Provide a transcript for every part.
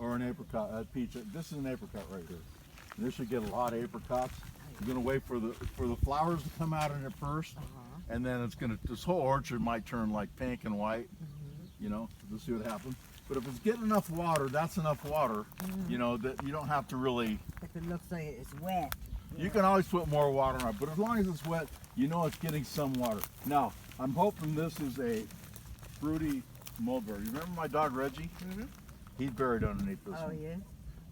or an apricot, peach. This is an apricot right here. This should get a lot of apricots. You're gonna wait for the flowers to come out in it first, and then this whole orchard might turn like pink and white. You know, we'll see what happens. But if it's getting enough water, that's enough water. You know that you don't have to really. If it looks like it's wet. You can always put more water on it, but as long as it's wet, you know it's getting some water. Now, I'm hoping this is a fruity mulberry. You remember my dog Reggie? He's buried underneath this one. Oh, yeah?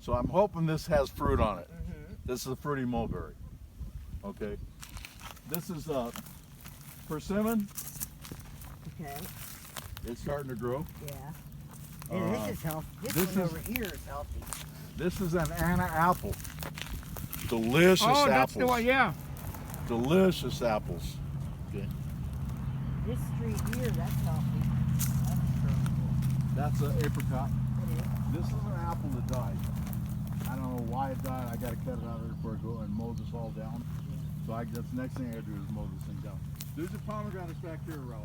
So I'm hoping this has fruit on it. This is a fruity mulberry. Okay. This is a persimmon. Okay. It's starting to grow. Yeah. And this is healthy. This one over here is healthy. This is an Anna apple. Delicious apples. Oh, that's the one, yeah. Delicious apples. Okay. This tree here, that's healthy. That's an apricot. It is. This is an apple that died. I don't know why it died. I got to cut it out of there before I go and mow this all down. So that's the next thing I got to do is mow this thing down. There's a pomegranates back here, Ralph.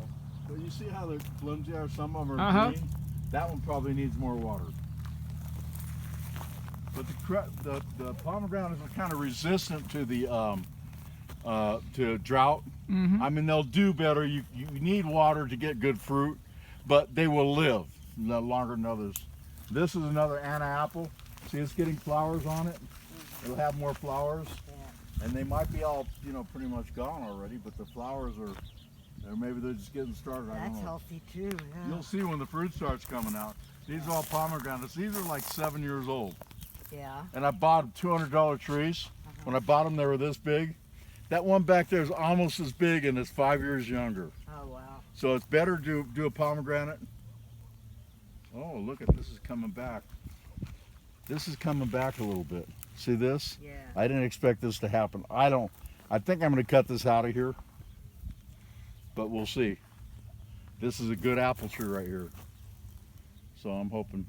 But you see how they're flimsy are? Some of them are green. That one probably needs more water. But the pomegranates are kind of resistant to the to drought. I mean, they'll do better. You need water to get good fruit, but they will live no longer than others. This is another Anna apple. See, it's getting flowers on it. It'll have more flowers, and they might be all pretty much gone already. But the flowers are, or maybe they're just getting started. I don't know. That's healthy too. Yeah. You'll see when the fruit starts coming out. These are all pomegranates. These are like 7 years old. Yeah. And I bought $200 trees. When I bought them, they were this big. That one back there is almost as big and it's 5 years younger. Oh, wow. So it's better to do a pomegranate. Oh, look at this is coming back. This is coming back a little bit. See this? Yeah. I didn't expect this to happen. I think I'm going to cut this out of here, but we'll see. This is a good apple tree right here. So I'm hoping